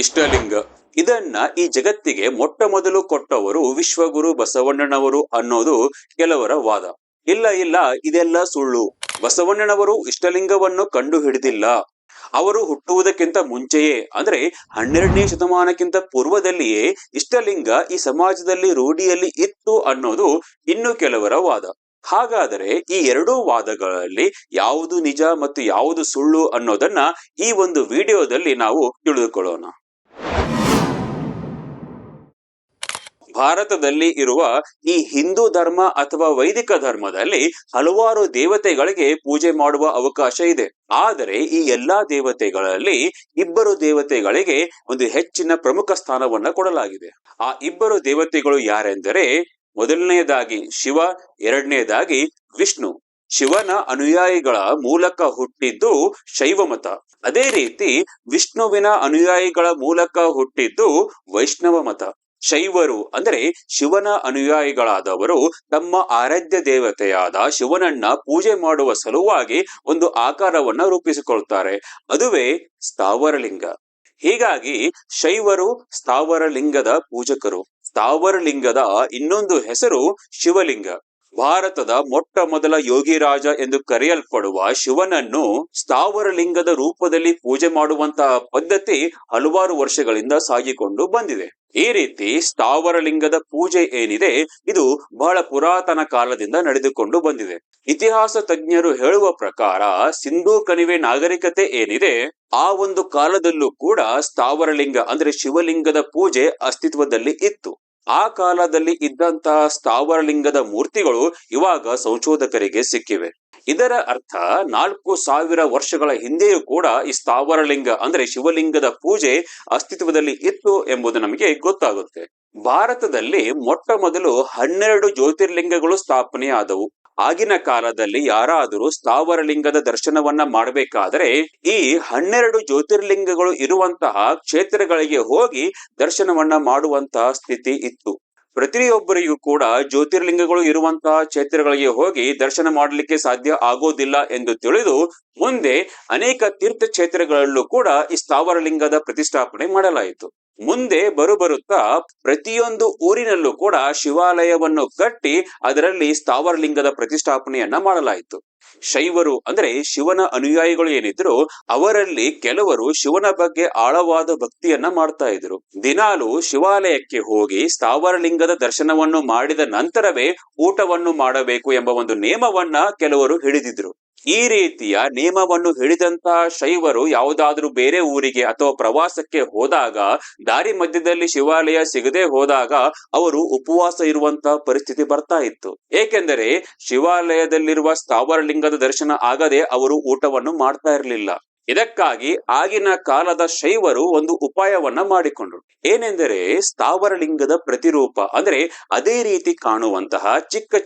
ಇಷ್ಟಲಿಂಗ. ಇದನ್ನ ಈ ಜಗತ್ತಿಗೆ ಮೊಟ್ಟ ಮೊದಲು ಕೊಟ್ಟವರು ವಿಶ್ವಗುರು ಬಸವಣ್ಣನವರು ಅನ್ನೋದು ಕೆಲವರ ವಾದ. ಇಲ್ಲ, ಇದೆಲ್ಲ ಸುಳ್ಳು. ಬಸವಣ್ಣನವರು ಇಷ್ಟಲಿಂಗವನ್ನು ಕಂಡು ಹಿಡಿದಿಲ್ಲ. ಅವರು ಹುಟ್ಟುವುದಕ್ಕಿಂತ ಮುಂಚೆಯೇ ಅಂದ್ರೆ 12ನೇ ಶತಮಾನಕ್ಕಿಂತ ಪೂರ್ವದಲ್ಲಿಯೇ ಇಷ್ಟಲಿಂಗ ಈ ಸಮಾಜದಲ್ಲಿ ರೂಢಿಯಲ್ಲಿ ಇತ್ತು ಅನ್ನೋದು ಇನ್ನು ಕೆಲವರ ವಾದ. ಹಾಗಾದರೆ ಈ ಎರಡೂ ವಾದಗಳಲ್ಲಿ ಯಾವುದು ನಿಜ ಮತ್ತು ಯಾವುದು ಸುಳ್ಳು ಅನ್ನೋದನ್ನ ಈ ಒಂದು ವಿಡಿಯೋದಲ್ಲಿ ನಾವು ತಿಳಿದುಕೊಳ್ಳೋಣ. ಭಾರತದಲ್ಲಿ ಇರುವ ಈ ಹಿಂದೂ ಧರ್ಮ ಅಥವಾ ವೈದಿಕ ಧರ್ಮದಲ್ಲಿ ಹಲವಾರು ದೇವತೆಗಳಿಗೆ ಪೂಜೆ ಮಾಡುವ ಅವಕಾಶ ಇದೆ. ಆದರೆ ಈ ಎಲ್ಲಾ ದೇವತೆಗಳಲ್ಲಿ ಇಬ್ಬರು ದೇವತೆಗಳಿಗೆ ಒಂದು ಹೆಚ್ಚಿನ ಪ್ರಮುಖ ಸ್ಥಾನವನ್ನ ಕೊಡಲಾಗಿದೆ. ಆ ಇಬ್ಬರು ದೇವತೆಗಳು ಯಾರೆಂದರೆ, ಮೊದಲನೆಯದಾಗಿ ಶಿವ, ಎರಡನೇದಾಗಿ ವಿಷ್ಣು. ಶಿವನ ಅನುಯಾಯಿಗಳ ಮೂಲಕ ಹುಟ್ಟಿದ್ದು ಶೈವ ಮತ. ಅದೇ ರೀತಿ ವಿಷ್ಣುವಿನ ಅನುಯಾಯಿಗಳ ಮೂಲಕ ಹುಟ್ಟಿದ್ದು ವೈಷ್ಣವ ಮತ. ಶೈವರು ಅಂದರೆ ಶಿವನ ಅನುಯಾಯಿಗಳಾದವರು ತಮ್ಮ ಆರಾಧ್ಯ ದೇವತೆಯಾದ ಶಿವನನ್ನ ಪೂಜೆ ಮಾಡುವ ಸಲುವಾಗಿ ಒಂದು ಆಕಾರವನ್ನ ರೂಪಿಸಿಕೊಳ್ತಾರೆ. ಅದುವೇ ಸ್ಥಾವರಲಿಂಗ. ಹೀಗಾಗಿ ಶೈವರು ಸ್ಥಾವರಲಿಂಗದ ಪೂಜಕರು. ಸ್ಥಾವರಲಿಂಗದ ಇನ್ನೊಂದು ಹೆಸರು ಶಿವಲಿಂಗ. ಭಾರತದ ಮೊಟ್ಟ ಮೊದಲ ಯೋಗಿರಾಜ ಎಂದು ಕರೆಯಲ್ಪಡುವ ಶಿವನನ್ನು ಸ್ಥಾವರಲಿಂಗದ ರೂಪದಲ್ಲಿ ಪೂಜೆ ಮಾಡುವಂತಹ ಪದ್ಧತಿ ಹಲವಾರು ವರ್ಷಗಳಿಂದ ಸಾಗಿಕೊಂಡು ಬಂದಿದೆ. ಈ ರೀತಿ ಸ್ಥಾವರಲಿಂಗದ ಪೂಜೆ ಏನಿದೆ, ಇದು ಬಹಳ ಪುರಾತನ ಕಾಲದಿಂದ ನಡೆದುಕೊಂಡು ಬಂದಿದೆ. ಇತಿಹಾಸ ತಜ್ಞರು ಹೇಳುವ ಪ್ರಕಾರ ಸಿಂಧೂ ಕಣಿವೆ ನಾಗರಿಕತೆ ಏನಿದೆ, ಆ ಒಂದು ಕಾಲದಲ್ಲೂ ಕೂಡ ಸ್ಥಾವರಲಿಂಗ ಅಂದ್ರೆ ಶಿವಲಿಂಗದ ಪೂಜೆ ಅಸ್ತಿತ್ವದಲ್ಲಿ ಇತ್ತು. ಆ ಕಾಲದಲ್ಲಿ ಇದ್ದಂತಹ ಸ್ಥಾವರಲಿಂಗದ ಮೂರ್ತಿಗಳು ಇವಾಗ ಸಂಶೋಧಕರಿಗೆ ಸಿಕ್ಕಿವೆ. ಇದರ ಅರ್ಥ 4000 ವರ್ಷಗಳ ಹಿಂದೆಯೂ ಕೂಡ ಈ ಸ್ಥಾವರಲಿಂಗ ಅಂದ್ರೆ ಶಿವಲಿಂಗದ ಪೂಜೆ ಅಸ್ತಿತ್ವದಲ್ಲಿ ಇತ್ತು ಎಂಬುದು ನಮಗೆ ಗೊತ್ತಾಗುತ್ತೆ. ಭಾರತದಲ್ಲಿ ಮೊಟ್ಟ ಮೊದಲು 12 ಜ್ಯೋತಿರ್ಲಿಂಗಗಳು ಸ್ಥಾಪನೆಯಾದವು. ಆಗಿನ ಕಾಲದಲ್ಲಿ ಯಾರಾದರೂ ಸ್ಥಾವರಲಿಂಗದ ದರ್ಶನವನ್ನ ಮಾಡಬೇಕಾದರೆ ಈ 12 ಜ್ಯೋತಿರ್ಲಿಂಗಗಳು ಇರುವಂತಹ ಕ್ಷೇತ್ರಗಳಿಗೆ ಹೋಗಿ ದರ್ಶನವನ್ನ ಮಾಡುವಂತಹ ಸ್ಥಿತಿ ಇತ್ತು. ಪ್ರತಿಯೊಬ್ಬರಿಗೂ ಕೂಡ ಜ್ಯೋತಿರ್ಲಿಂಗಗಳು ಇರುವಂತಹ ಕ್ಷೇತ್ರಗಳಿಗೆ ಹೋಗಿ ದರ್ಶನ ಮಾಡಲಿಕ್ಕೆ ಸಾಧ್ಯ ಆಗೋದಿಲ್ಲ ಎಂದು ತಿಳಿದು ಮುಂದೆ ಅನೇಕ ತೀರ್ಥ ಕ್ಷೇತ್ರಗಳಲ್ಲೂ ಕೂಡ ಈ ಸ್ಥಾವರಲಿಂಗದ ಪ್ರತಿಷ್ಠಾಪನೆ ಮಾಡಲಾಯಿತು. ಮುಂದೆ ಬರುತ್ತಾ ಪ್ರತಿಯೊಂದು ಊರಿನಲ್ಲೂ ಕೂಡ ಶಿವಾಲಯವನ್ನು ಕಟ್ಟಿ ಅದರಲ್ಲಿ ಸ್ಥಾವರಲಿಂಗದ ಪ್ರತಿಷ್ಠಾಪನೆಯನ್ನ ಮಾಡಲಾಯಿತು. ಶೈವರು ಅಂದ್ರೆ ಶಿವನ ಅನುಯಾಯಿಗಳು ಏನಿದ್ರು, ಅವರಲ್ಲಿ ಕೆಲವರು ಶಿವನ ಬಗ್ಗೆ ಆಳವಾದ ಭಕ್ತಿಯನ್ನ ಮಾಡ್ತಾ ಇದ್ರು. ದಿನಾಲು ಶಿವಾಲಯಕ್ಕೆ ಹೋಗಿ ಸ್ಥಾವರಲಿಂಗದ ದರ್ಶನವನ್ನು ಮಾಡಿದ ನಂತರವೇ ಊಟವನ್ನು ಮಾಡಬೇಕು ಎಂಬ ಒಂದು ನೇಮವನ್ನ ಕೆಲವರು ಹಿಡಿದಿದ್ರು. ಈ ರೀತಿಯ ನೇಮವನ್ನು ಹಿಡಿದಂತಹ ಶೈವರು ಯಾವುದಾದ್ರೂ ಬೇರೆ ಊರಿಗೆ ಅಥವಾ ಪ್ರವಾಸಕ್ಕೆ ಹೋದಾಗ ದಾರಿ ಮಧ್ಯದಲ್ಲಿ ಶಿವಾಲಯ ಸಿಗದೆ ಹೋದಾಗ ಅವರು ಉಪವಾಸ ಇರುವಂತಹ ಪರಿಸ್ಥಿತಿ ಬರ್ತಾ ಇತ್ತು. ಏಕೆಂದರೆ ಶಿವಾಲಯದಲ್ಲಿರುವ ಸ್ಥಾವರಲಿಂಗದ ದರ್ಶನ ಆಗದೆ ಅವರು ಊಟವನ್ನು ಮಾಡ್ತಾ ಇರಲಿಲ್ಲ. ಇದಕ್ಕಾಗಿ ಆಗಿನ ಕಾಲದ ಶೈವರು ಒಂದು ಉಪಾಯವನ್ನ ಮಾಡಿಕೊಂಡ್ರು. ಏನೆಂದರೆ ಸ್ಥಾವರಲಿಂಗದ ಪ್ರತಿರೂಪ ಅಂದ್ರೆ ಅದೇ ರೀತಿ ಕಾಣುವಂತಹ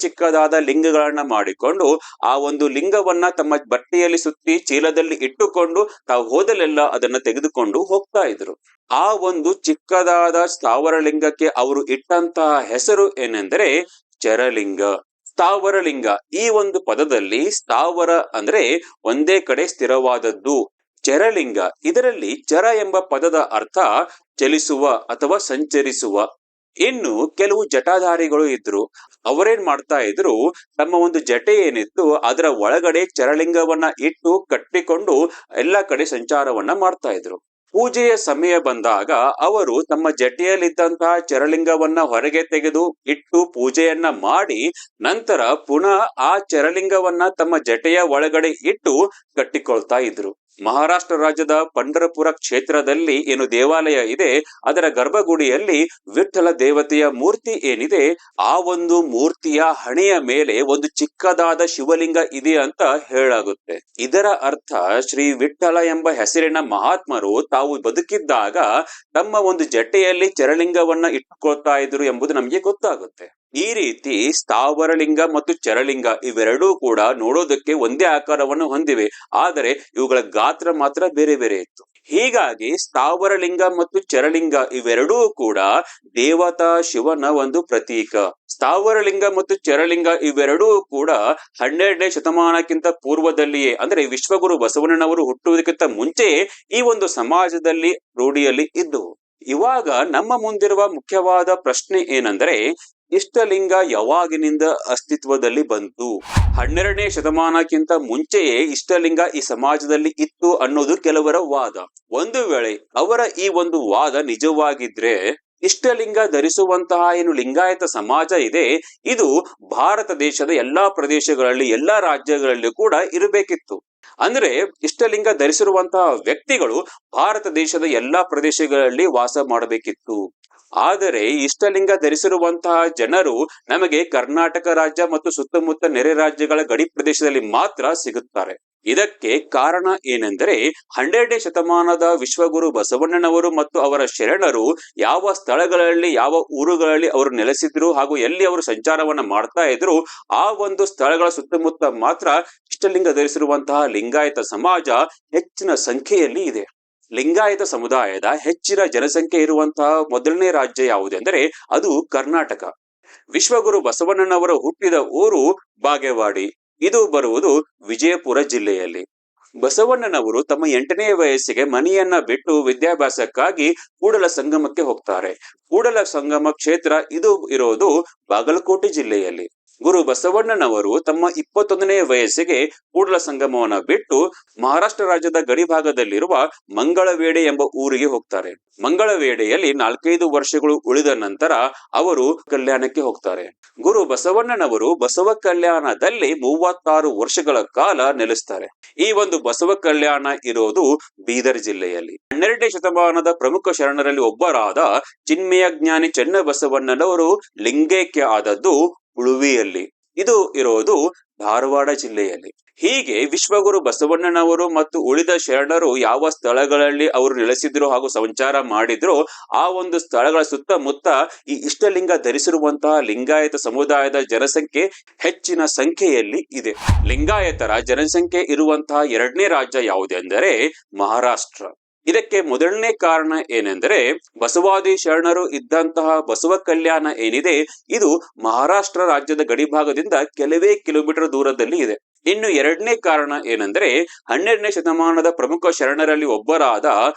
ಚಿಕ್ಕದಾದ ಲಿಂಗಗಳನ್ನ ಮಾಡಿಕೊಂಡು ಆ ಒಂದು ಲಿಂಗವನ್ನ ತಮ್ಮ ಬಟ್ಟೆಯಲ್ಲಿ ಸುತ್ತಿ ಚೀಲದಲ್ಲಿ ಇಟ್ಟುಕೊಂಡು ತಾವು ಹೋದಲೆಲ್ಲ ಅದನ್ನ ತೆಗೆದುಕೊಂಡು ಹೋಗ್ತಾ ಇದ್ರು. ಆ ಒಂದು ಚಿಕ್ಕದಾದ ಸ್ಥಾವರಲಿಂಗಕ್ಕೆ ಅವರು ಇಟ್ಟಂತಹ ಹೆಸರು ಏನೆಂದರೆ ಚರಲಿಂಗ. ಸ್ಥಾವರಲಿಂಗ ಈ ಒಂದು ಪದದಲ್ಲಿ ಸ್ಥಾವರ ಅಂದ್ರೆ ಒಂದೇ ಕಡೆ ಸ್ಥಿರವಾದದ್ದು. ಚರಲಿಂಗ ಇದರಲ್ಲಿ ಚರ ಎಂಬ ಪದದ ಅರ್ಥ ಚಲಿಸುವ ಅಥವಾ ಸಂಚರಿಸುವ. ಇನ್ನು ಕೆಲವು ಜಟಾಧಾರಿಗಳು ಇದ್ರು. ಅವರೇನ್ ಮಾಡ್ತಾ ಇದ್ರು, ತಮ್ಮ ಒಂದು ಜಟೆ ಏನಿತ್ತು ಅದರ ಒಳಗಡೆ ಚರಲಿಂಗವನ್ನ ಇಟ್ಟು ಕಟ್ಟಿಕೊಂಡು ಎಲ್ಲ ಕಡೆ ಸಂಚಾರವನ್ನ ಮಾಡ್ತಾ ಇದ್ರು. ಪೂಜೆಯ ಸಮಯ ಬಂದಾಗ ಅವರು ತಮ್ಮ ಜಟೆಯಲ್ಲಿದ್ದಂತಹ ಚರಲಿಂಗವನ್ನ ಹೊರಗೆ ತೆಗೆದು ಇಟ್ಟು ಪೂಜೆಯನ್ನ ಮಾಡಿ ನಂತರ ಪುನಃ ಆ ಚರಲಿಂಗವನ್ನ ತಮ್ಮ ಜಟೆಯ ಒಳಗಡೆ ಇಟ್ಟು ಕಟ್ಟಿಕೊಳ್ತಾ ಇದ್ರು. ಮಹಾರಾಷ್ಟ್ರ ರಾಜ್ಯದ ಪಂಢರಪುರ ಕ್ಷೇತ್ರದಲ್ಲಿ ಏನು ದೇವಾಲಯ ಇದೆ, ಅದರ ಗರ್ಭಗುಡಿಯಲ್ಲಿ ವಿಠ್ಠಲ ದೇವತೆಯ ಮೂರ್ತಿ ಏನಿದೆ, ಆ ಒಂದು ಮೂರ್ತಿಯ ಹಣೆಯ ಮೇಲೆ ಒಂದು ಚಿಕ್ಕದಾದ ಶಿವಲಿಂಗ ಇದೆ ಅಂತ ಹೇಳಾಗುತ್ತೆ. ಇದರ ಅರ್ಥ ಶ್ರೀ ವಿಠ್ಠಲ ಎಂಬ ಹೆಸರಿನ ಮಹಾತ್ಮರು ತಾವು ಬದುಕಿದ್ದಾಗ ತಮ್ಮ ಒಂದು ಜಟೆಯಲ್ಲಿ ಚರಲಿಂಗವನ್ನ ಇಟ್ಟುಕೊಳ್ತಾ ಇದ್ರು ಎಂಬುದು ನಮಗೆ ಗೊತ್ತಾಗುತ್ತೆ. ಈ ರೀತಿ ಸ್ಥಾವರಲಿಂಗ ಮತ್ತು ಚರಲಿಂಗ ಇವೆರಡೂ ಕೂಡ ನೋಡೋದಕ್ಕೆ ಒಂದೇ ಆಕಾರವನ್ನು ಹೊಂದಿವೆ. ಆದರೆ ಇವುಗಳ ಗಾತ್ರ ಮಾತ್ರ ಬೇರೆ ಬೇರೆ ಇತ್ತು. ಹೀಗಾಗಿ ಸ್ಥಾವರ ಲಿಂಗ ಮತ್ತು ಚರಲಿಂಗ ಇವೆರಡೂ ಕೂಡ ದೇವತಾ ಶಿವನ ಒಂದು ಪ್ರತೀಕ. ಸ್ಥಾವರ ಲಿಂಗ ಮತ್ತು ಚರಲಿಂಗ ಇವೆರಡೂ ಕೂಡ 12ನೇ ಶತಮಾನಕ್ಕಿಂತ ಪೂರ್ವದಲ್ಲಿಯೇ, ಅಂದ್ರೆ ವಿಶ್ವಗುರು ಬಸವಣ್ಣನವರು ಹುಟ್ಟುವುದಕ್ಕಿಂತ ಮುಂಚೆಯೇ ಈ ಒಂದು ಸಮಾಜದಲ್ಲಿ ರೂಢಿಯಲ್ಲಿ ಇದ್ದವು. ಇವಾಗ ನಮ್ಮ ಮುಂದಿರುವ ಮುಖ್ಯವಾದ ಪ್ರಶ್ನೆ ಏನಂದ್ರೆ, ಇಷ್ಟಲಿಂಗ ಯಾವಾಗಿನಿಂದ ಅಸ್ತಿತ್ವದಲ್ಲಿ ಬಂತು? 12ನೇ ಶತಮಾನಕ್ಕಿಂತ ಮುಂಚೆಯೇ ಇಷ್ಟಲಿಂಗ ಈ ಸಮಾಜದಲ್ಲಿ ಇತ್ತು ಅನ್ನೋದು ಕೆಲವರ ವಾದ. ಒಂದು ವೇಳೆ ಅವರ ಈ ಒಂದು ವಾದ ನಿಜವಾಗಿದ್ರೆ, ಇಷ್ಟಲಿಂಗ ಧರಿಸುವಂತಹ ಏನು ಲಿಂಗಾಯತ ಸಮಾಜ ಇದೆ, ಇದು ಭಾರತ ದೇಶದ ಎಲ್ಲಾ ಪ್ರದೇಶಗಳಲ್ಲಿ, ಎಲ್ಲಾ ರಾಜ್ಯಗಳಲ್ಲಿ ಕೂಡ ಇರಬೇಕಿತ್ತು. ಅಂದ್ರೆ ಇಷ್ಟಲಿಂಗ ಧರಿಸಿರುವಂತಹ ವ್ಯಕ್ತಿಗಳು ಭಾರತ ದೇಶದ ಎಲ್ಲಾ ಪ್ರದೇಶಗಳಲ್ಲಿ ವಾಸ ಮಾಡಬೇಕಿತ್ತು. ಆದರೆ ಇಷ್ಟಲಿಂಗ ಧರಿಸಿರುವಂತಹ ಜನರು ನಮಗೆ ಕರ್ನಾಟಕ ರಾಜ್ಯ ಮತ್ತು ಸುತ್ತಮುತ್ತ ನೆರೆ ರಾಜ್ಯಗಳ ಗಡಿ ಪ್ರದೇಶದಲ್ಲಿ ಮಾತ್ರ ಸಿಗುತ್ತಾರೆ. ಇದಕ್ಕೆ ಕಾರಣ ಏನೆಂದರೆ, 12ನೇ ಶತಮಾನದ ವಿಶ್ವಗುರು ಬಸವಣ್ಣನವರು ಮತ್ತು ಅವರ ಶರಣರು ಯಾವ ಸ್ಥಳಗಳಲ್ಲಿ, ಯಾವ ಊರುಗಳಲ್ಲಿ ಅವರು ನೆಲೆಸಿದ್ರು ಹಾಗೂ ಎಲ್ಲಿ ಅವರು ಸಂಚಾರವನ್ನ ಮಾಡ್ತಾ ಇದ್ರು, ಆ ಒಂದು ಸ್ಥಳಗಳ ಸುತ್ತಮುತ್ತ ಮಾತ್ರ ಇಷ್ಟಲಿಂಗ ಧರಿಸಿರುವಂತಹ ಲಿಂಗಾಯತ ಸಮಾಜ ಹೆಚ್ಚಿನ ಸಂಖ್ಯೆಯಲ್ಲಿ ಇದೆ. ಲಿಂಗಾಯತ ಸಮುದಾಯದ ಹೆಚ್ಚಿನ ಜನಸಂಖ್ಯೆ ಇರುವಂತಹ ಮೊದಲನೇ ರಾಜ್ಯ ಯಾವುದೆಂದರೆ ಅದು ಕರ್ನಾಟಕ. ವಿಶ್ವಗುರು ಬಸವಣ್ಣನವರು ಹುಟ್ಟಿದ ಊರು ಬಾಗೇವಾಡಿ. ಇದು ಬರುವುದು ವಿಜಯಪುರ ಜಿಲ್ಲೆಯಲ್ಲಿ. ಬಸವಣ್ಣನವರು ತಮ್ಮ 8ನೇ ವಯಸ್ಸಿಗೆ ಮನೆಯನ್ನ ಬಿಟ್ಟು ವಿದ್ಯಾಭ್ಯಾಸಕ್ಕಾಗಿ ಕೂಡಲ ಸಂಗಮಕ್ಕೆ ಹೋಗ್ತಾರೆ. ಕೂಡಲ ಸಂಗಮ ಕ್ಷೇತ್ರ ಇದು ಇರೋದು ಬಾಗಲಕೋಟೆ ಜಿಲ್ಲೆಯಲ್ಲಿ. ಗುರು ಬಸವಣ್ಣನವರು ತಮ್ಮ 21ನೇ ವಯಸ್ಸಿಗೆ ಕೂಡಲ ಸಂಗಮವನ್ನ ಬಿಟ್ಟು ಮಹಾರಾಷ್ಟ್ರ ರಾಜ್ಯದ ಗಡಿ ಭಾಗದಲ್ಲಿರುವ ಮಂಗಳವೇಡೆ ಎಂಬ ಊರಿಗೆ ಹೋಗ್ತಾರೆ. ಮಂಗಳವೇಡೆಯಲ್ಲಿ 4-5 ವರ್ಷಗಳು ಉಳಿದ ನಂತರ ಅವರು ಕಲ್ಯಾಣಕ್ಕೆ ಹೋಗ್ತಾರೆ. ಗುರು ಬಸವಣ್ಣನವರು ಬಸವ ಕಲ್ಯಾಣದಲ್ಲಿ 36 ವರ್ಷಗಳ ಕಾಲ ನೆಲೆಸ್ತಾರೆ. ಈ ಒಂದು ಬಸವ ಕಲ್ಯಾಣ ಇರೋದು ಬೀದರ್ ಜಿಲ್ಲೆಯಲ್ಲಿ. 12ನೇ ಶತಮಾನದ ಪ್ರಮುಖ ಶರಣರಲ್ಲಿ ಒಬ್ಬರಾದ ಚಿನ್ಮಯ ಜ್ಞಾನಿ ಚೆನ್ನಬಸವಣ್ಣನವರು ಲಿಂಗೈಕ್ಯ ಆದದ್ದು ಉಳುವಿಯಲ್ಲಿ. ಇದು ಇರೋದು ಧಾರವಾಡ ಜಿಲ್ಲೆಯಲ್ಲಿ. ಹೀಗೆ ವಿಶ್ವಗುರು ಬಸವಣ್ಣನವರು ಮತ್ತು ಉಳಿದ ಶರಣರು ಯಾವ ಸ್ಥಳಗಳಲ್ಲಿ ಅವರು ನೆಲೆಸಿದ್ರು ಹಾಗೂ ಸಂಚಾರ ಮಾಡಿದ್ರು, ಆ ಒಂದು ಸ್ಥಳಗಳ ಸುತ್ತಮುತ್ತ ಈ ಇಷ್ಟಲಿಂಗ ಧರಿಸಿರುವಂತಹ ಲಿಂಗಾಯತ ಸಮುದಾಯದ ಜನಸಂಖ್ಯೆ ಹೆಚ್ಚಿನ ಸಂಖ್ಯೆಯಲ್ಲಿ ಇದೆ. ಲಿಂಗಾಯತರ ಜನಸಂಖ್ಯೆ ಇರುವಂತಹ 2ನೇ ರಾಜ್ಯ ಯಾವುದೆಂದರೆ ಮಹಾರಾಷ್ಟ್ರ. ಇದಕ್ಕೆ ಮೊದಲನೇ ಕಾರಣ ಏನೆಂದರೆ, ಬಸವಾದಿ ಶರಣರು ಇದ್ದಂತಹ ಬಸವ ಕಲ್ಯಾಣ ಏನಿದೆ, ಇದು ಮಹಾರಾಷ್ಟ್ರ ರಾಜ್ಯದ ಗಡಿಭಾಗದಿಂದ ಕೆಲವೇ ಕಿಲೋಮೀಟರ್ ದೂರದಲ್ಲಿ ಇದೆ. ಇನ್ನು 2ನೇ ಕಾರಣ ಏನೆಂದರೆ, 12ನೇ ಶತಮಾನದ ಪ್ರಮುಖ ಶರಣರಲ್ಲಿ ಒಬ್ಬರಾದ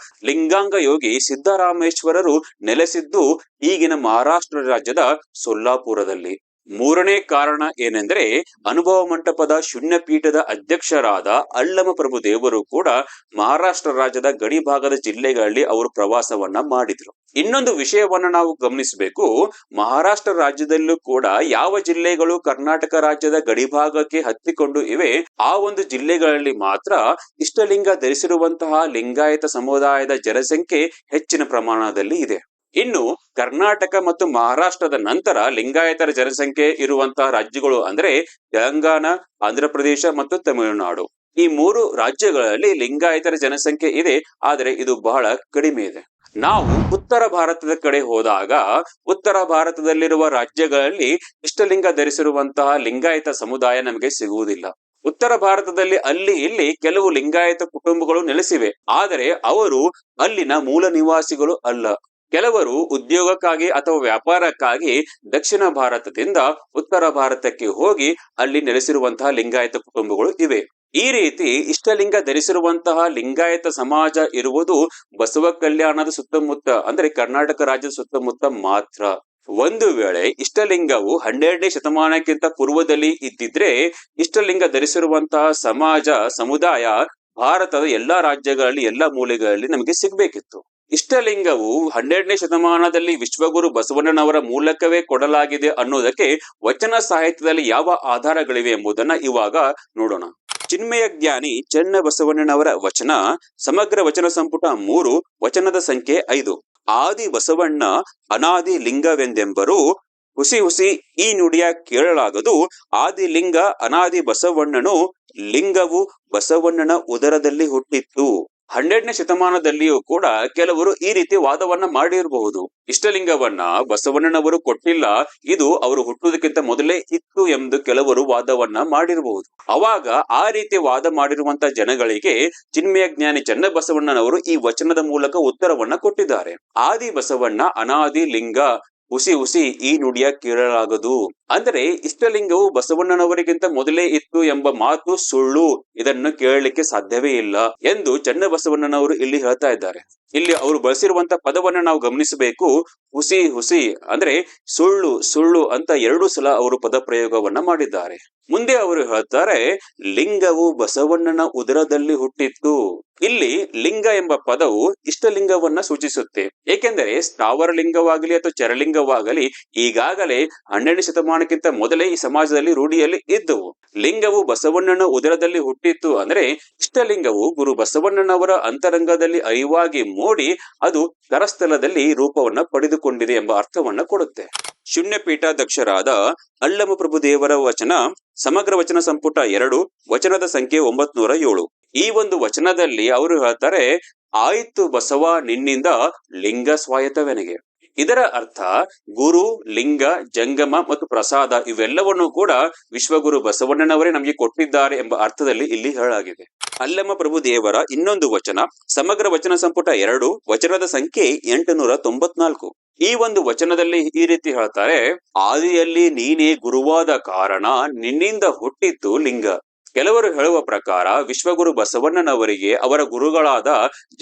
ಲಿಂಗಾಂಗ ಯೋಗಿ ಸಿದ್ದರಾಮೇಶ್ವರರು ನೆಲೆಸಿದ್ದು ಈಗಿನ ಮಹಾರಾಷ್ಟ್ರ ರಾಜ್ಯದ ಸೊಲ್ಲಾಪುರದಲ್ಲಿ. 3ನೇ ಕಾರಣ ಏನೆಂದರೆ, ಅನುಭವ ಮಂಟಪದ ಶೂನ್ಯ ಪೀಠದ ಅಧ್ಯಕ್ಷರಾದ ಅಲ್ಲಮ ಪ್ರಭು ದೇವರು ಕೂಡ ಮಹಾರಾಷ್ಟ್ರ ರಾಜ್ಯದ ಗಡಿ ಭಾಗದ ಜಿಲ್ಲೆಗಳಲ್ಲಿ ಅವರು ಪ್ರವಾಸವನ್ನ ಮಾಡಿದ್ರು. ಇನ್ನೊಂದು ವಿಷಯವನ್ನ ನಾವು ಗಮನಿಸಬೇಕು, ಮಹಾರಾಷ್ಟ್ರ ರಾಜ್ಯದಲ್ಲೂ ಕೂಡ ಯಾವ ಜಿಲ್ಲೆಗಳು ಕರ್ನಾಟಕ ರಾಜ್ಯದ ಗಡಿಭಾಗಕ್ಕೆ ಹತ್ತಿಕೊಂಡು ಇವೆ, ಆ ಒಂದು ಜಿಲ್ಲೆಗಳಲ್ಲಿ ಮಾತ್ರ ಇಷ್ಟಲಿಂಗ ಧರಿಸಿರುವಂತಹ ಲಿಂಗಾಯತ ಸಮುದಾಯದ ಜನಸಂಖ್ಯೆ ಹೆಚ್ಚಿನ ಪ್ರಮಾಣದಲ್ಲಿ ಇದೆ. ಇನ್ನು ಕರ್ನಾಟಕ ಮತ್ತು ಮಹಾರಾಷ್ಟ್ರದ ನಂತರ ಲಿಂಗಾಯತರ ಜನಸಂಖ್ಯೆ ಇರುವಂತಹ ರಾಜ್ಯಗಳು ಅಂದ್ರೆ ತೆಲಂಗಾಣ, ಆಂಧ್ರ ಪ್ರದೇಶ ಮತ್ತು ತಮಿಳುನಾಡು. ಈ 3 ರಾಜ್ಯಗಳಲ್ಲಿ ಲಿಂಗಾಯತರ ಜನಸಂಖ್ಯೆ ಇದೆ, ಆದರೆ ಇದು ಬಹಳ ಕಡಿಮೆ ಇದೆ. ನಾವು ಉತ್ತರ ಭಾರತದ ಕಡೆ ಹೋದಾಗ, ಉತ್ತರ ಭಾರತದಲ್ಲಿರುವ ರಾಜ್ಯಗಳಲ್ಲಿ ಇಷ್ಟಲಿಂಗ ಧರಿಸಿರುವಂತಹ ಲಿಂಗಾಯತ ಸಮುದಾಯ ನಮಗೆ ಸಿಗುವುದಿಲ್ಲ. ಉತ್ತರ ಭಾರತದಲ್ಲಿ ಅಲ್ಲಿ ಇಲ್ಲಿ ಕೆಲವು ಲಿಂಗಾಯತ ಕುಟುಂಬಗಳು ನೆಲೆಸಿವೆ, ಆದರೆ ಅವರು ಅಲ್ಲಿನ ಮೂಲ ನಿವಾಸಿಗಳು ಅಲ್ಲ. ಕೆಲವರು ಉದ್ಯೋಗಕ್ಕಾಗಿ ಅಥವಾ ವ್ಯಾಪಾರಕ್ಕಾಗಿ ದಕ್ಷಿಣ ಭಾರತದಿಂದ ಉತ್ತರ ಭಾರತಕ್ಕೆ ಹೋಗಿ ಅಲ್ಲಿ ನೆಲೆಸಿರುವಂತಹ ಲಿಂಗಾಯತ ಕುಟುಂಬಗಳು ಇವೆ. ಈ ರೀತಿ ಇಷ್ಟಲಿಂಗ ಧರಿಸಿರುವಂತಹ ಲಿಂಗಾಯತ ಸಮಾಜ ಇರುವುದು ಬಸವ ಕಲ್ಯಾಣದ ಸುತ್ತಮುತ್ತ, ಅಂದ್ರೆ ಕರ್ನಾಟಕ ರಾಜ್ಯದ ಸುತ್ತಮುತ್ತ ಮಾತ್ರ. ಒಂದು ವೇಳೆ ಇಷ್ಟಲಿಂಗವು 12ನೇ ಶತಮಾನಕ್ಕಿಂತ ಪೂರ್ವದಲ್ಲಿ ಇದ್ದಿದ್ರೆ, ಇಷ್ಟಲಿಂಗ ಧರಿಸಿರುವಂತಹ ಸಮುದಾಯ ಭಾರತದ ಎಲ್ಲಾ ರಾಜ್ಯಗಳಲ್ಲಿ, ಎಲ್ಲಾ ಮೂಲೆಗಳಲ್ಲಿ ನಮಗೆ ಸಿಗ್ಬೇಕಿತ್ತು. ಇಷ್ಟಲಿಂಗವು 12ನೇ ಶತಮಾನದಲ್ಲಿ ವಿಶ್ವಗುರು ಬಸವಣ್ಣನವರ ಮೂಲಕವೇ ಕೊಡಲಾಗಿದೆ ಅನ್ನೋದಕ್ಕೆ ವಚನ ಸಾಹಿತ್ಯದಲ್ಲಿ ಯಾವ ಆಧಾರಗಳಿವೆ ಎಂಬುದನ್ನ ಇವಾಗ ನೋಡೋಣ. ಚಿನ್ಮಯ ಜ್ಞಾನಿ ಚೆನ್ನಬಸವಣ್ಣನವರ ವಚನ, ಸಮಗ್ರ ವಚನ ಸಂಪುಟ 3, ವಚನದ ಸಂಖ್ಯೆ 5. ಆದಿ ಬಸವಣ್ಣ ಅನಾದಿ ಲಿಂಗವೆಂದೆಂಬರು, ಹುಸಿ ಹುಸಿ ಈ ನುಡಿಯ ಕೇಳಲಾಗದು, ಆದಿ ಲಿಂಗ ಅನಾದಿ ಬಸವಣ್ಣನು, ಲಿಂಗವು ಬಸವಣ್ಣನ ಉದರದಲ್ಲಿ ಹುಟ್ಟಿತ್ತು. 12ನೇ ಶತಮಾನದಲ್ಲಿಯೂ ಕೂಡ ಕೆಲವರು ಈ ರೀತಿ ವಾದವನ್ನ ಮಾಡಿರಬಹುದು. ಇಷ್ಟಲಿಂಗವನ್ನ ಬಸವಣ್ಣನವರು ಕೊಟ್ಟಿಲ್ಲ, ಇದು ಅವರು ಹುಟ್ಟುವುದಕ್ಕಿಂತ ಮೊದಲೇ ಇತ್ತು ಎಂದು ಕೆಲವರು ವಾದವನ್ನ ಮಾಡಿರಬಹುದು. ಅವಾಗ ಆ ರೀತಿ ವಾದ ಮಾಡಿರುವಂತ ಜನಗಳಿಗೆ ಚಿನ್ಮಯ ಜ್ಞಾನಿ ಚನ್ನಬಸವಣ್ಣನವರು ಈ ವಚನದ ಮೂಲಕ ಉತ್ತರವನ್ನ ಕೊಟ್ಟಿದ್ದಾರೆ. ಆದಿ ಬಸವಣ್ಣ ಅನಾದಿ ಲಿಂಗ, ಹುಸಿ ಹುಸಿ ಈ ನುಡಿಯ ಕೇಳಲಾಗದು. ಅಂದರೆ ಇಷ್ಟಲಿಂಗವು ಬಸವಣ್ಣನವರಿಗಿಂತ ಮೊದಲೇ ಇತ್ತು ಎಂಬ ಮಾತು ಸುಳ್ಳು, ಇದನ್ನು ಕೇಳಲಿಕ್ಕೆ ಸಾಧ್ಯವೇ ಇಲ್ಲ ಎಂದು ಚನ್ನಬಸವಣ್ಣನವರು ಇಲ್ಲಿ ಹೇಳ್ತಾ ಇದ್ದಾರೆ. ಇಲ್ಲಿ ಅವರು ಬಳಸಿರುವಂತ ಪದವನ್ನ ನಾವು ಗಮನಿಸಬೇಕು. ಹುಸಿ ಹುಸಿ ಅಂದ್ರೆ ಸುಳ್ಳು ಸುಳ್ಳು ಅಂತ 2 ಸಲ ಅವರು ಪದ ಪ್ರಯೋಗವನ್ನ ಮಾಡಿದ್ದಾರೆ. ಮುಂದೆ ಅವರು ಹೇಳ್ತಾರೆ, ಲಿಂಗವು ಬಸವಣ್ಣನ ಉದರದಲ್ಲಿ ಹುಟ್ಟಿತ್ತು. ಇಲ್ಲಿ ಲಿಂಗ ಎಂಬ ಪದವು ಇಷ್ಟಲಿಂಗವನ್ನ ಸೂಚಿಸುತ್ತೆ. ಏಕೆಂದರೆ ಸ್ಥಾವರ ಲಿಂಗವಾಗಲಿ ಅಥವಾ ಚರಲಿಂಗವಾಗಲಿ ಈಗಾಗಲೇ 12ನೇ ಶತಮಾನಕ್ಕಿಂತ ಮೊದಲೇ ಈ ಸಮಾಜದಲ್ಲಿ ರೂಢಿಯಲ್ಲಿ ಇದ್ದವು. ಲಿಂಗವು ಬಸವಣ್ಣನ ಉದರದಲ್ಲಿ ಹುಟ್ಟಿತ್ತು ಅಂದ್ರೆ ಇಷ್ಟಲಿಂಗವು ಗುರು ಬಸವಣ್ಣನವರ ಅಂತರಂಗದಲ್ಲಿ ಅರಿವಾಗಿ ಮೂಡಿ ಅದು ಕರಸ್ಥಲದಲ್ಲಿ ರೂಪವನ್ನ ಪಡೆದುಕೊಂಡಿದೆ ಎಂಬ ಅರ್ಥವನ್ನ ಕೊಡುತ್ತೆ. ಶೂನ್ಯ ಪೀಠಾಧ್ಯಕ್ಷರಾದ ಅಲ್ಲಮ ಪ್ರಭು ದೇವರ ವಚನ ಸಮಗ್ರ ವಚನ ಸಂಪುಟ 2 ವಚನದ ಸಂಖ್ಯೆ 907. ಈ ಒಂದು ವಚನದಲ್ಲಿ ಅವರು ಹೇಳ್ತಾರೆ, ಆಯ್ತು ಬಸವ ನಿನ್ನಿಂದ ಲಿಂಗ ಸ್ವಾಯತ್ತವೆನಗೆ. ಇದರ ಅರ್ಥ ಗುರು, ಲಿಂಗ, ಜಂಗಮ ಮತ್ತು ಪ್ರಸಾದ ಇವೆಲ್ಲವನ್ನೂ ಕೂಡ ವಿಶ್ವಗುರು ಬಸವಣ್ಣನವರೇ ನಮಗೆ ಕೊಟ್ಟಿದ್ದಾರೆ ಎಂಬ ಅರ್ಥದಲ್ಲಿ ಇಲ್ಲಿ ಹೇಳಲಾಗಿದೆ. ಅಲ್ಲಮ ಪ್ರಭು ದೇವರ ಇನ್ನೊಂದು ವಚನ ಸಮಗ್ರ ವಚನ ಸಂಪುಟ 2 ವಚನದ ಸಂಖ್ಯೆ 894. ಈ ಒಂದು ವಚನದಲ್ಲಿ ಈ ರೀತಿ ಹೇಳ್ತಾರೆ, ಆದಿಯಲ್ಲಿ ನೀನೇ ಗುರುವಾದ ಕಾರಣ ನಿನ್ನಿಂದ ಹುಟ್ಟಿತ್ತು ಲಿಂಗ. ಕೆಲವರು ಹೇಳುವ ಪ್ರಕಾರ ವಿಶ್ವಗುರು ಬಸವಣ್ಣನವರಿಗೆ ಅವರ ಗುರುಗಳಾದ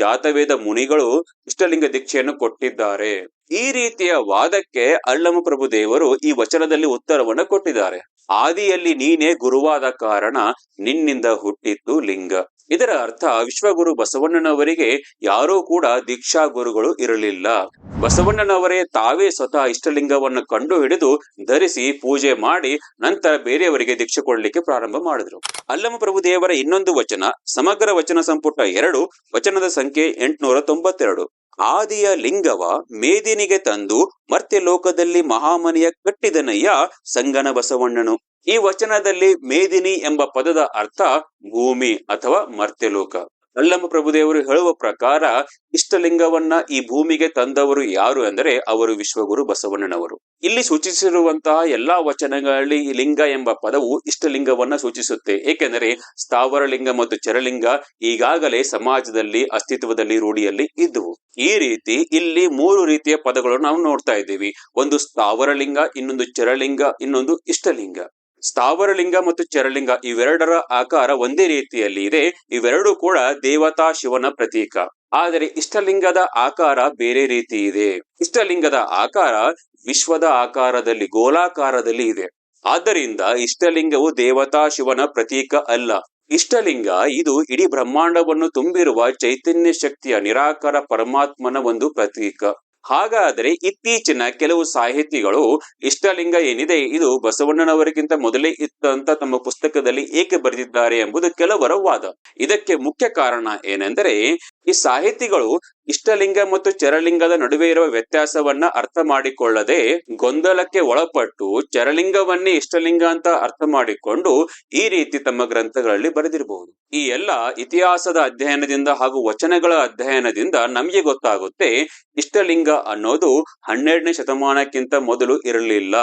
ಜಾತವೇದ ಮುನಿಗಳು ಇಷ್ಟಲಿಂಗ ದೀಕ್ಷೆಯನ್ನು ಕೊಟ್ಟಿದ್ದಾರೆ. ಈ ರೀತಿಯ ವಾದಕ್ಕೆ ಅಲ್ಲಮ ಪ್ರಭು ದೇವರು ಈ ವಚನದಲ್ಲಿ ಉತ್ತರವನ್ನು ಕೊಟ್ಟಿದ್ದಾರೆ. ಆದಿಯಲ್ಲಿ ನೀನೇ ಗುರುವಾದ ಕಾರಣ ನಿನ್ನಿಂದ ಹುಟ್ಟಿತ್ತು ಲಿಂಗ. ಇದರ ಅರ್ಥ ವಿಶ್ವಗುರು ಬಸವಣ್ಣನವರಿಗೆ ಯಾರೂ ಕೂಡ ದೀಕ್ಷಾ ಗುರುಗಳು ಇರಲಿಲ್ಲ. ಬಸವಣ್ಣನವರೇ ತಾವೇ ಸ್ವತಃ ಇಷ್ಟಲಿಂಗವನ್ನು ಕಂಡು ಹಿಡಿದು ಧರಿಸಿ ಪೂಜೆ ಮಾಡಿ ನಂತರ ಬೇರೆಯವರಿಗೆ ದೀಕ್ಷೆ ಕೊಡ್ಲಿಕ್ಕೆ ಪ್ರಾರಂಭ ಮಾಡಿದ್ರು. ಅಲ್ಲಮ ಪ್ರಭು ದೇವರ ಇನ್ನೊಂದು ವಚನ ಸಮಗ್ರ ವಚನ ಸಂಪುಟ 2 ವಚನದ ಸಂಖ್ಯೆ 892. ಆದಿಯ ಲಿಂಗವ ಮೇದಿನಿಗೆ ತಂದು ಮರ್ತ್ಯ ಲೋಕದಲ್ಲಿ ಮಹಾಮನಿಯ ಕಟ್ಟಿದನಯ್ಯ ಸಂಗನ ಬಸವಣ್ಣನು. ಈ ವಚನದಲ್ಲಿ ಮೇದಿನಿ ಎಂಬ ಪದದ ಅರ್ಥ ಭೂಮಿ ಅಥವಾ ಮರ್ತ್ಯಲೋಕ. ಅಲ್ಲಮ ಪ್ರಭುದೇವರು ಹೇಳುವ ಪ್ರಕಾರ ಇಷ್ಟಲಿಂಗವನ್ನ ಈ ಭೂಮಿಗೆ ತಂದವರು ಯಾರು ಅಂದರೆ ಅವರು ವಿಶ್ವಗುರು ಬಸವಣ್ಣನವರು. ಇಲ್ಲಿ ಸೂಚಿಸಿರುವಂತಹ ಎಲ್ಲಾ ವಚನಗಳಲ್ಲಿ ಲಿಂಗ ಎಂಬ ಪದವು ಇಷ್ಟಲಿಂಗವನ್ನ ಸೂಚಿಸುತ್ತೆ. ಏಕೆಂದರೆ ಸ್ಥಾವರ ಲಿಂಗ ಮತ್ತು ಚರಲಿಂಗ ಈಗಾಗಲೇ ಸಮಾಜದಲ್ಲಿ ಅಸ್ತಿತ್ವದಲ್ಲಿ ರೂಢಿಯಲ್ಲಿ ಇದ್ದುವು. ಈ ರೀತಿ ಇಲ್ಲಿ 3 ರೀತಿಯ ಪದಗಳನ್ನು ನಾವು ನೋಡ್ತಾ ಇದ್ದೀವಿ. ಒಂದು ಸ್ಥಾವರ ಲಿಂಗ, ಇನ್ನೊಂದು ಚರಲಿಂಗ, ಇನ್ನೊಂದು ಇಷ್ಟಲಿಂಗ. ಸ್ಥಾವರ ಲಿಂಗ ಮತ್ತು ಚರಲಿಂಗ ಇವೆರಡರ ಆಕಾರ ಒಂದೇ ರೀತಿಯಲ್ಲಿ ಇದೆ. ಇವೆರಡೂ ಕೂಡ ದೇವತಾ ಶಿವನ ಪ್ರತೀಕ. ಆದರೆ ಇಷ್ಟಲಿಂಗದ ಆಕಾರ ಬೇರೆ ರೀತಿ ಇದೆ. ಇಷ್ಟಲಿಂಗದ ಆಕಾರ ವಿಶ್ವದ ಆಕಾರದಲ್ಲಿ ಗೋಲಾಕಾರದಲ್ಲಿ ಇದೆ. ಆದ್ದರಿಂದ ಇಷ್ಟಲಿಂಗವು ದೇವತಾ ಶಿವನ ಪ್ರತೀಕ ಅಲ್ಲ. ಇಷ್ಟಲಿಂಗ ಇದು ಇಡೀ ಬ್ರಹ್ಮಾಂಡವನ್ನು ತುಂಬಿರುವ ಚೈತನ್ಯ ಶಕ್ತಿಯ ನಿರಾಕಾರ ಪರಮಾತ್ಮನ ಒಂದು ಪ್ರತೀಕ. ಹಾಗಾದರೆ ಇತ್ತೀಚಿನ ಕೆಲವು ಸಾಹಿತಿಗಳು ಇಷ್ಟಲಿಂಗ ಏನಿದೆ ಇದು ಬಸವಣ್ಣನವರಿಗಿಂತ ಮೊದಲೇ ಇತ್ತಂತ ತಮ್ಮ ಪುಸ್ತಕದಲ್ಲಿ ಏಕೆ ಬರೆದಿದ್ದಾರೆ ಎಂಬುದು ಕೆಲವರ ವಾದ. ಇದಕ್ಕೆ ಮುಖ್ಯ ಕಾರಣ ಏನೆಂದರೆ ಈ ಸಾಹಿತಿಗಳು ಇಷ್ಟಲಿಂಗ ಮತ್ತು ಚರಲಿಂಗದ ನಡುವೆ ಇರುವ ವ್ಯತ್ಯಾಸವನ್ನ ಅರ್ಥ ಮಾಡಿಕೊಳ್ಳದೆ ಗೊಂದಲಕ್ಕೆ ಒಳಪಟ್ಟು ಚರಲಿಂಗವನ್ನೇ ಇಷ್ಟಲಿಂಗ ಅಂತ ಅರ್ಥ ಮಾಡಿಕೊಂಡು ಈ ರೀತಿ ತಮ್ಮ ಗ್ರಂಥಗಳಲ್ಲಿ ಬರೆದಿರಬಹುದು. ಈ ಎಲ್ಲ ಇತಿಹಾಸದ ಅಧ್ಯಯನದಿಂದ ಹಾಗೂ ವಚನಗಳ ಅಧ್ಯಯನದಿಂದ ನಮಗೆ ಗೊತ್ತಾಗುತ್ತೆ ಇಷ್ಟಲಿಂಗ ಅನ್ನೋದು 12ನೇ ಶತಮಾನಕ್ಕಿಂತ ಮೊದಲು ಇರಲಿಲ್ಲ.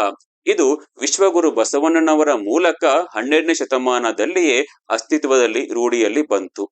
ಇದು ವಿಶ್ವಗುರು ಬಸವಣ್ಣನವರ ಮೂಲಕ 12ನೇ ಶತಮಾನದಲ್ಲಿಯೇ ಅಸ್ತಿತ್ವದಲ್ಲಿ ರೂಢಿಯಲ್ಲಿ ಬಂತು.